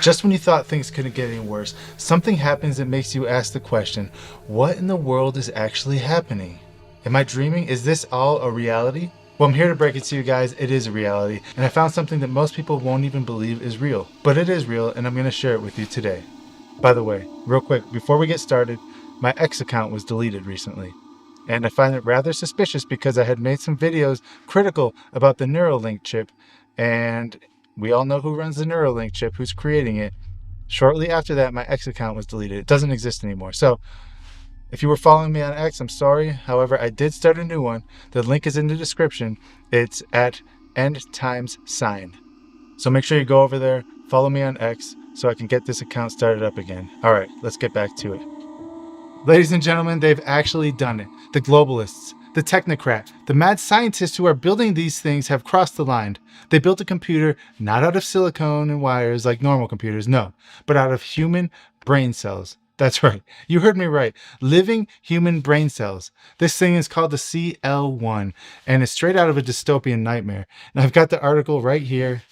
Just when you thought things couldn't get any worse, something happens that makes you ask the question, what in the world is actually happening? Am I dreaming? Is this all a reality? Well, I'm here to break it to you guys. It is a reality, and I found something that most people won't even believe is real. But it is real, and I'm going to share it with you today. By the way, real quick, before we get started, my X account was deleted recently. And I find it rather suspicious because I had made some videos critical about the Neuralink chip, and we all know who runs the Neuralink chip, who's creating it. Shortly after that, my X account was deleted. It doesn't exist anymore. So if you were following me on X, I'm sorry. However, I did start a new one. The link is in the description. It's at End Times Sign. So make sure you go over there, follow me on X so I can get this account started up again. All right, let's get back to it. Ladies and gentlemen, they've actually done it. The globalists, the technocrat, the mad scientists who are building these things have crossed the line. They built a computer not out of silicone and wires like normal computers, no, but out of human brain cells. That's right. You heard me right. Living human brain cells. This thing is called the CL1 and it's straight out of a dystopian nightmare. And I've got the article right here.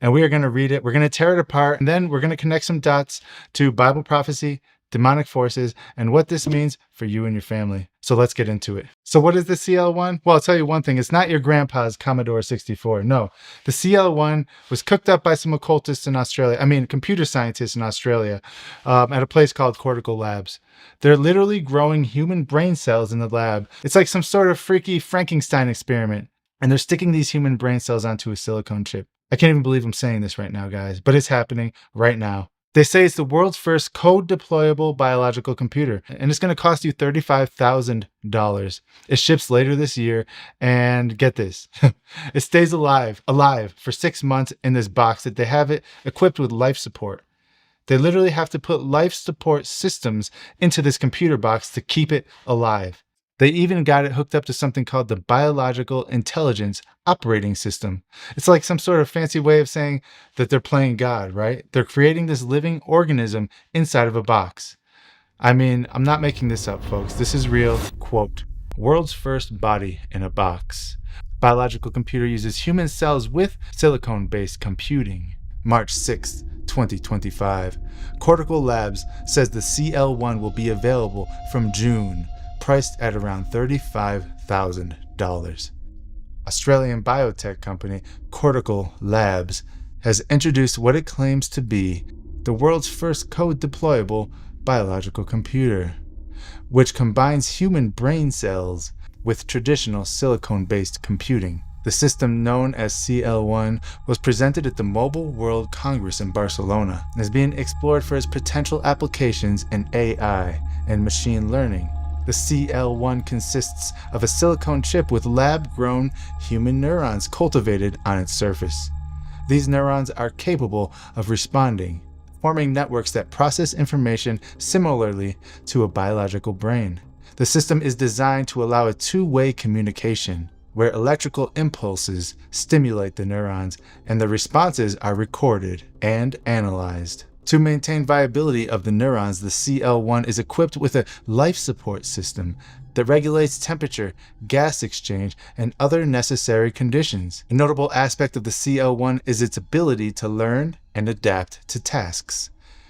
And we are going to read it. We're going to tear it apart. And then we're going to connect some dots to Bible prophecy, demonic forces, and what this means for you and your family. So let's get into it. So what is the CL1? Well, I'll tell you one thing. It's not your grandpa's Commodore 64. No, the CL1 was cooked up by some occultists in Australia. Computer scientists in Australia at a place called Cortical Labs. They're literally growing human brain cells in the lab. It's like some sort of freaky Frankenstein experiment. And they're sticking these human brain cells onto a silicone chip. I can't even believe I'm saying this right now, guys, but it's happening right now. They say it's the world's first code-deployable biological computer, and it's going to cost you $35,000. It ships later this year, and get this, it stays alive for 6 months in this box that they have it equipped with life support. They literally have to put life support systems into this computer box to keep it alive. They even got it hooked up to something called the Biological Intelligence Operating System. It's like some sort of fancy way of saying that they're playing God, right? They're creating this living organism inside of a box. I'm not making this up, folks. This is real. Quote, world's first body in a box. Biological computer uses human cells with silicone-based computing. March 6th, 2025. Cortical Labs says the CL1 will be available from June. Priced at around $35,000. Australian biotech company Cortical Labs has introduced what it claims to be the world's first code-deployable biological computer, which combines human brain cells with traditional silicone-based computing. The system, known as CL1, was presented at the Mobile World Congress in Barcelona and is being explored for its potential applications in AI and machine learning. The CL1 consists of a silicone chip with lab-grown human neurons cultivated on its surface. These neurons are capable of responding, forming networks that process information similarly to a biological brain. The system is designed to allow a two-way communication, where electrical impulses stimulate the neurons and the responses are recorded and analyzed. To maintain viability of the neurons, the CL1 is equipped with a life support system that regulates temperature, gas exchange, and other necessary conditions. A notable aspect of the CL1 is its ability to learn and adapt to tasks.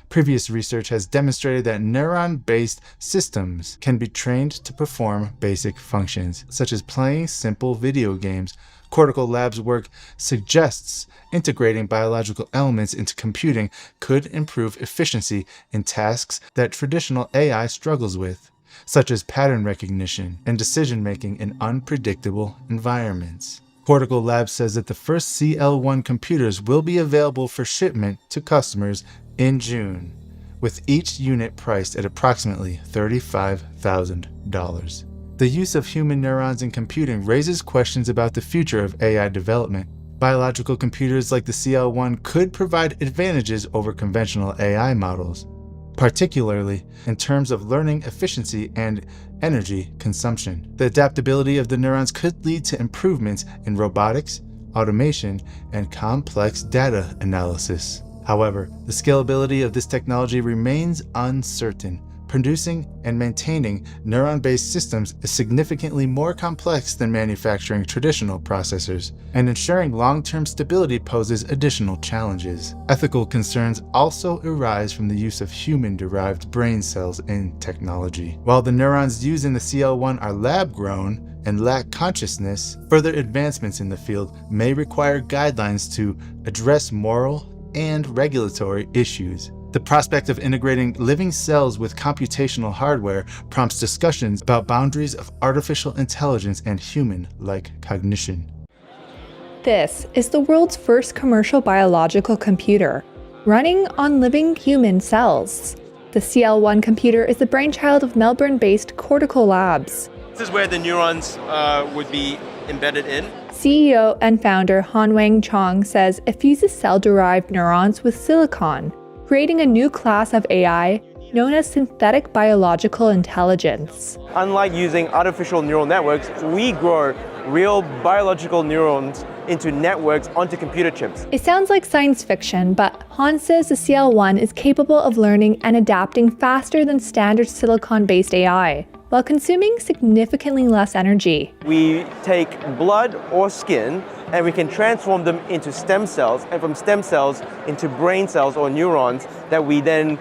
Previous research has demonstrated that neuron-based systems can be trained to perform basic functions, such as playing simple video games. Cortical Labs' work suggests integrating biological elements into computing could improve efficiency in tasks that traditional AI struggles with, such as pattern recognition and decision-making in unpredictable environments. Cortical Labs says that the first CL1 computers will be available for shipment to customers in June, with each unit priced at approximately $35,000. The use of human neurons in computing raises questions about the future of AI development. Biological computers like the CL1 could provide advantages over conventional AI models, particularly in terms of learning efficiency and energy consumption. The adaptability of the neurons could lead to improvements in robotics, automation, and complex data analysis. However, the scalability of this technology remains uncertain. Producing and maintaining neuron-based systems is significantly more complex than manufacturing traditional processors, and ensuring long-term stability poses additional challenges. Ethical concerns also arise from the use of human-derived brain cells in technology. While the neurons used in the CL1 are lab-grown and lack consciousness, further advancements in the field may require guidelines to address moral and regulatory issues. The prospect of integrating living cells with computational hardware prompts discussions about boundaries of artificial intelligence and human-like cognition. This is the world's first commercial biological computer, running on living human cells. The CL1 computer is the brainchild of Melbourne-based Cortical Labs. This is where the neurons would be embedded in. CEO and founder Han-Wang Chong says it fuses cell-derived neurons with silicon, creating a new class of AI known as synthetic biological intelligence. Unlike using artificial neural networks, we grow real biological neurons into networks onto computer chips. It sounds like science fiction, but Han says the CL1 is capable of learning and adapting faster than standard silicon-based AI, while consuming significantly less energy. We take blood or skin and we can transform them into stem cells, and from stem cells into brain cells or neurons that we then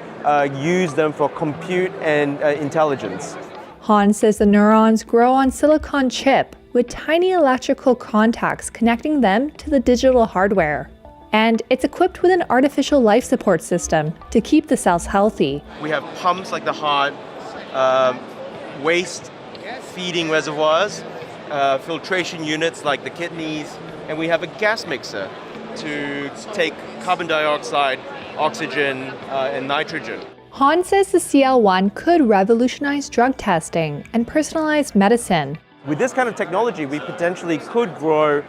use them for compute and intelligence. Han says the neurons grow on silicon chip with tiny electrical contacts connecting them to the digital hardware. And it's equipped with an artificial life support system to keep the cells healthy. We have pumps like the heart, waste feeding reservoirs, filtration units like the kidneys, and we have a gas mixer to take carbon dioxide, oxygen, and nitrogen. Han says the CL1 could revolutionize drug testing and personalized medicine. With this kind of technology, we potentially could grow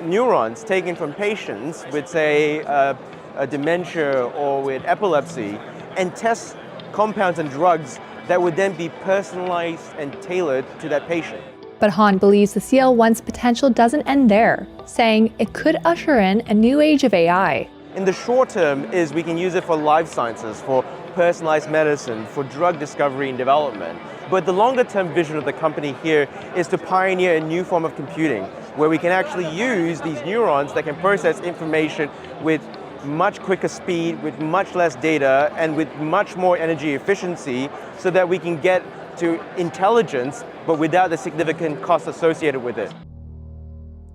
neurons taken from patients with, say, a dementia or with epilepsy, and test compounds and drugs that would then be personalized and tailored to that patient. But Han believes the CL1's potential doesn't end there, saying it could usher in a new age of AI. In the short term is we can use it for life sciences, for personalized medicine, for drug discovery and development. But the longer term vision of the company here is to pioneer a new form of computing, where we can actually use these neurons that can process information with much quicker speed, with much less data, and with much more energy efficiency, so that we can get to intelligence, but without the significant cost associated with it.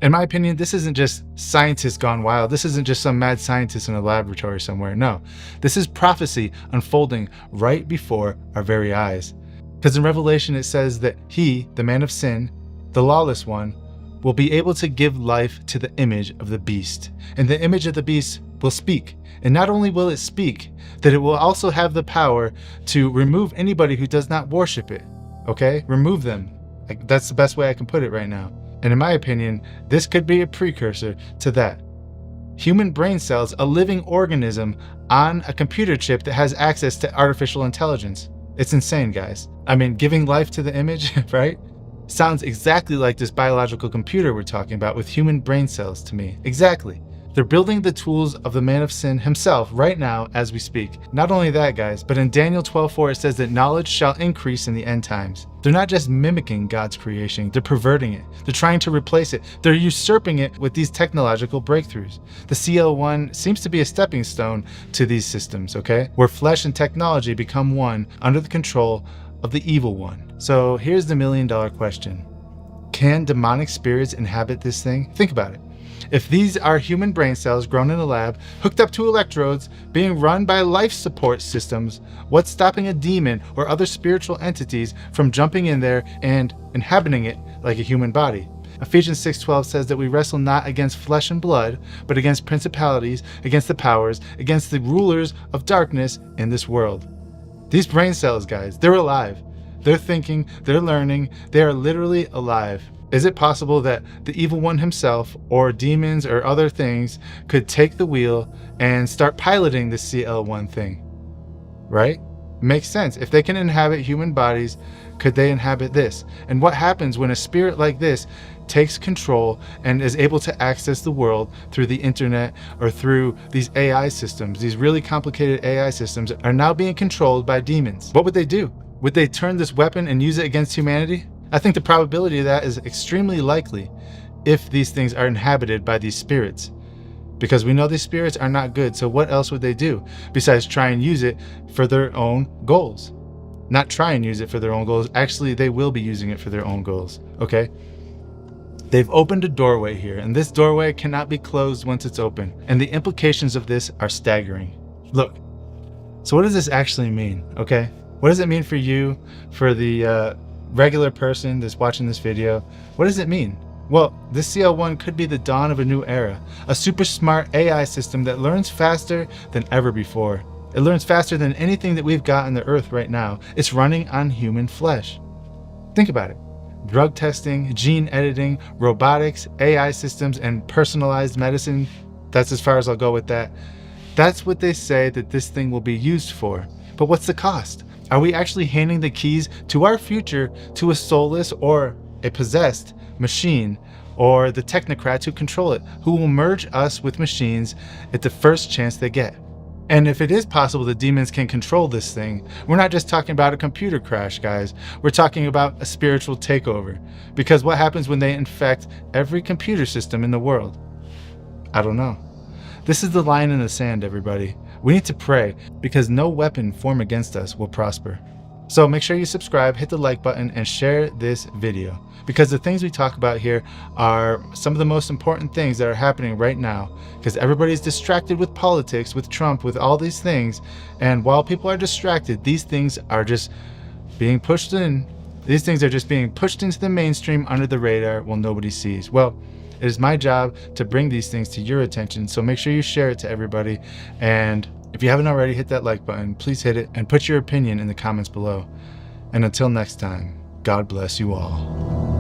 In my opinion, this isn't just scientists gone wild. This isn't just some mad scientist in a laboratory somewhere. No, this is prophecy unfolding right before our very eyes. Because in Revelation, it says that he, the man of sin, the lawless one, will be able to give life to the image of the beast. And the image of the beast will speak. And not only will it speak, that it will also have the power to remove anybody who does not worship it. Okay? Remove them. Like, that's the best way I can put it right now. And in my opinion, this could be a precursor to that. Human brain cells, a living organism on a computer chip that has access to artificial intelligence. It's insane, guys. I mean, giving life to the image, right? Sounds exactly like this biological computer we're talking about with human brain cells to me. Exactly. They're building the tools of the man of sin himself right now as we speak. Not only that, guys, but in Daniel 12:4 it says that knowledge shall increase in the end times. They're not just mimicking God's creation, they're perverting it. They're trying to replace it. They're usurping it with these technological breakthroughs. The CL1 seems to be a stepping stone to these systems, okay? Where flesh and technology become one under the control of the evil one. So here's the million-dollar question. Can demonic spirits inhabit this thing? Think about it. If these are human brain cells grown in a lab, hooked up to electrodes, being run by life support systems, what's stopping a demon or other spiritual entities from jumping in there and inhabiting it like a human body? Ephesians 6:12 says that we wrestle not against flesh and blood, but against principalities, against the powers, against the rulers of darkness in this world. These brain cells, guys, they're alive. They're thinking, they're learning, they are literally alive. Is it possible that the evil one himself or demons or other things could take the wheel and start piloting the CL1 thing? Right? Makes sense. If they can inhabit human bodies, could they inhabit this? And what happens when a spirit like this takes control and is able to access the world through the internet or through these AI systems. These really complicated AI systems are now being controlled by demons. What would they do? Would they turn this weapon and use it against humanity? I think the probability of that is extremely likely if these things are inhabited by these spirits. Because we know these spirits are not good, so what else would they do besides try and use it for their own goals? Not try and use it for their own goals. Actually, they will be using it for their own goals, okay? They've opened a doorway here, and this doorway cannot be closed once it's open. And the implications of this are staggering. Look, so what does this actually mean, okay? What does it mean for you, for the regular person that's watching this video? What does it mean? Well, this CL1 could be the dawn of a new era, a super smart AI system that learns faster than ever before. It learns faster than anything that we've got on the earth right now. It's running on human flesh. Think about it. Drug testing, gene editing, robotics, AI systems, and personalized medicine. That's as far as I'll go with that. That's what they say that this thing will be used for. But what's the cost? Are we actually handing the keys to our future to a soulless or a possessed machine, or the technocrats who control it, who will merge us with machines at the first chance they get? And if it is possible that demons can control this thing, we're not just talking about a computer crash, guys. We're talking about a spiritual takeover. Because what happens when they infect every computer system in the world? I don't know. This is the line in the sand, everybody. We need to pray, because no weapon formed against us will prosper. So make sure you subscribe, hit the like button, and share this video. Because the things we talk about here are some of the most important things that are happening right now. Because everybody's distracted with politics, with Trump, with all these things. And while people are distracted, these things are just being pushed in. These things are just being pushed into the mainstream under the radar while nobody sees. Well, it is my job to bring these things to your attention. So make sure you share it to everybody. And if you haven't already, hit that like button. Please hit it and put your opinion in the comments below. And until next time, God bless you all.